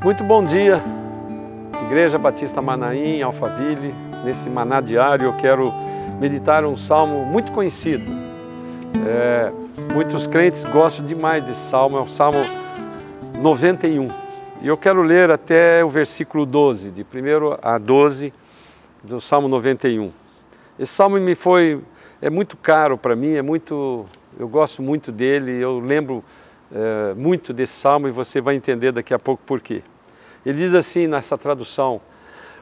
Muito bom dia, Igreja Batista Manaim, em Alphaville. Nesse maná diário eu quero meditar um salmo muito conhecido. Muitos crentes gostam demais desse salmo, é o Salmo 91. E eu quero ler até o versículo 12, de 1 a 12 do Salmo 91. Esse salmo é muito caro para mim, eu gosto muito dele, eu lembro muito desse salmo e você vai entender daqui a pouco por quê. Ele diz assim nessa tradução: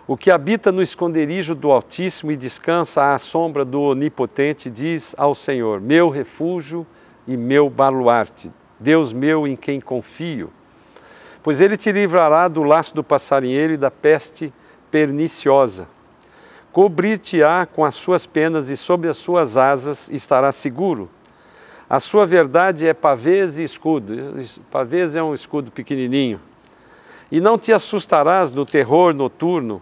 o que habita no esconderijo do Altíssimo e descansa à sombra do Onipotente diz ao Senhor: meu refúgio e meu baluarte, Deus meu em quem confio. Pois ele te livrará do laço do passarinheiro e da peste perniciosa. Cobrir-te-á com as suas penas e sob as suas asas estará seguro. A sua verdade é pavês e escudo. Pavês é um escudo pequenininho. E não te assustarás do terror noturno,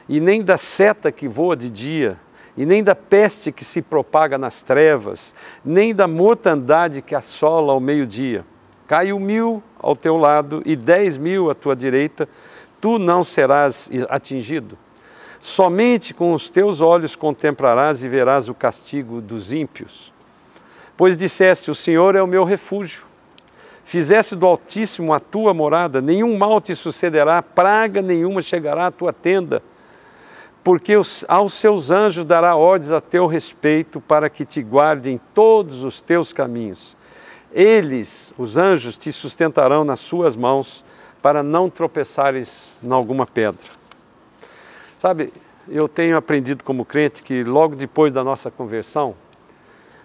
e nem da seta que voa de dia, e nem da peste que se propaga nas trevas, nem da mortandade que assola ao meio-dia. Cai 1.000 ao teu lado e 10.000 à tua direita, tu não serás atingido. Somente com os teus olhos contemplarás e verás o castigo dos ímpios. Pois disseste: o Senhor é o meu refúgio. Fizeste do Altíssimo a tua morada, nenhum mal te sucederá, praga nenhuma chegará à tua tenda, porque aos seus anjos dará ordens a teu respeito, para que te guardem todos os teus caminhos. Eles, os anjos, te sustentarão nas suas mãos, para não tropeçares em alguma pedra. Sabe, eu tenho aprendido como crente que logo depois da nossa conversão,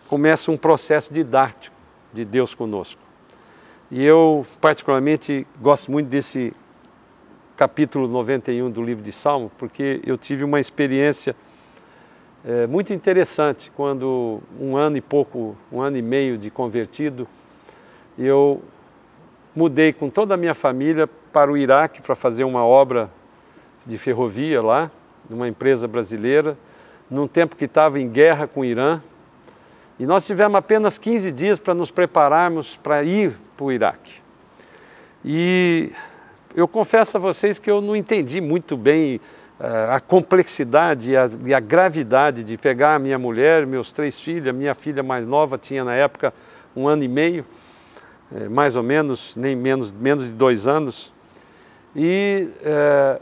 começa um processo didático de Deus conosco. E eu, particularmente, gosto muito desse capítulo 91 do livro de Salmo, porque eu tive uma experiência muito interessante quando, um ano e meio de convertido, eu mudei com toda a minha família para o Iraque para fazer uma obra de ferrovia lá, numa empresa brasileira, num tempo que estava em guerra com o Irã. E nós tivemos apenas 15 dias para nos prepararmos para ir para o Iraque. E eu confesso a vocês que eu não entendi muito bem a complexidade e a gravidade de pegar a minha mulher, meus 3 filhos, a minha filha mais nova tinha na época 1 ano e meio, mais ou menos, nem menos de 2 anos. E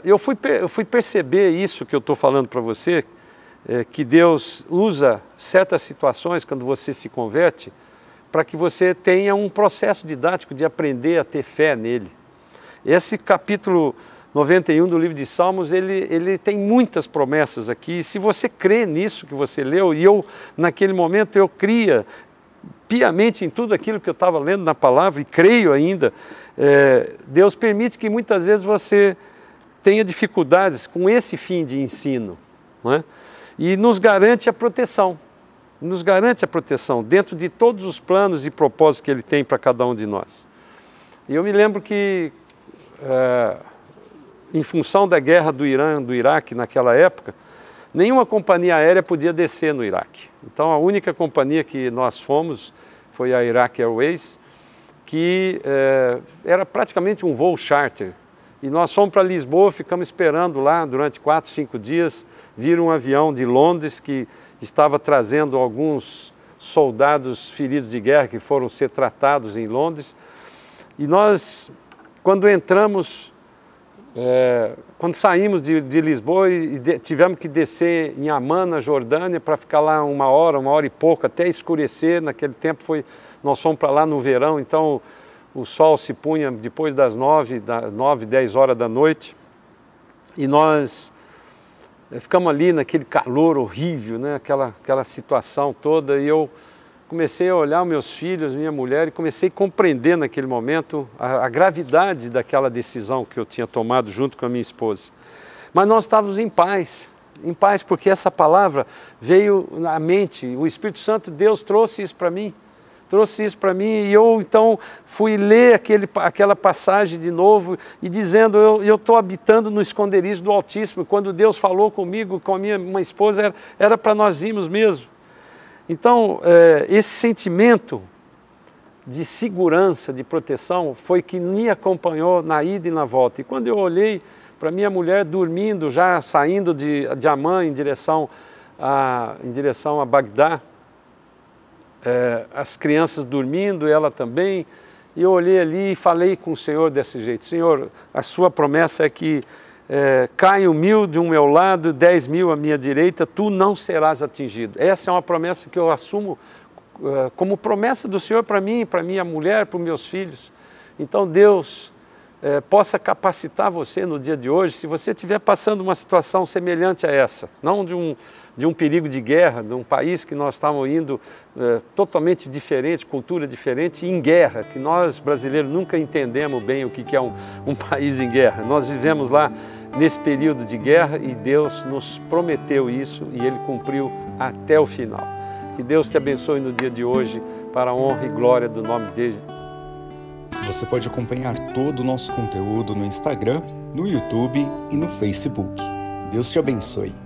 eu fui perceber isso que eu estou falando para você, que Deus usa certas situações quando você se converte para que você tenha um processo didático de aprender a ter fé nele. Esse capítulo 91 do livro de Salmos, ele tem muitas promessas aqui, e se você crê nisso que você leu, e eu naquele momento eu cria piamente em tudo aquilo que eu estava lendo na palavra, e creio ainda, Deus permite que muitas vezes você tenha dificuldades com esse fim de ensino, não é? E nos garante a proteção, dentro de todos os planos e propósitos que Ele tem para cada um de nós. E eu me lembro que, em função da guerra do Irã, do Iraque naquela época, nenhuma companhia aérea podia descer no Iraque. Então a única companhia que nós fomos foi a Iraq Airways, que era praticamente um voo charter. E nós fomos para Lisboa, ficamos esperando lá durante 4, 5 dias, vir um avião de Londres que estava trazendo alguns soldados feridos de guerra que foram ser tratados em Londres. E nós, quando saímos de Lisboa e tivemos que descer em Amman, na Jordânia, para ficar lá 1 hora e pouco, até escurecer. Naquele tempo nós fomos para lá no verão, então o sol se punha depois das 9, 10 horas da noite, e nós ficamos ali naquele calor horrível, né? Aquela situação toda, e eu comecei a olhar meus filhos, minha mulher, e comecei a compreender naquele momento a gravidade daquela decisão que eu tinha tomado junto com a minha esposa. Mas nós estávamos em paz porque essa palavra veio na mente, o Espírito Santo de Deus trouxe isso para mim, e eu então fui ler aquela passagem de novo e dizendo: eu estou habitando no esconderijo do Altíssimo. Quando Deus falou comigo, com a minha esposa, era para nós irmos mesmo. Então, esse sentimento de segurança, de proteção, foi que me acompanhou na ida e na volta. E quando eu olhei para minha mulher dormindo, já saindo de Amman em direção a Bagdá, as crianças dormindo, ela também, e eu olhei ali e falei com o Senhor desse jeito: Senhor, a sua promessa é que caiam 1000 de um meu lado, 10.000 à minha direita, tu não serás atingido. Essa é uma promessa que eu assumo como promessa do Senhor para mim, para minha mulher, para os meus filhos. Então Deus possa capacitar você no dia de hoje, se você estiver passando uma situação semelhante a essa, não de um perigo de guerra, de um país que nós estamos indo totalmente diferente, cultura diferente, em guerra, que nós brasileiros nunca entendemos bem o que é um país em guerra. Nós vivemos lá nesse período de guerra e Deus nos prometeu isso e Ele cumpriu até o final. Que Deus te abençoe no dia de hoje, para a honra e glória do nome dele. Você pode acompanhar todo o nosso conteúdo no Instagram, no YouTube e no Facebook. Deus te abençoe.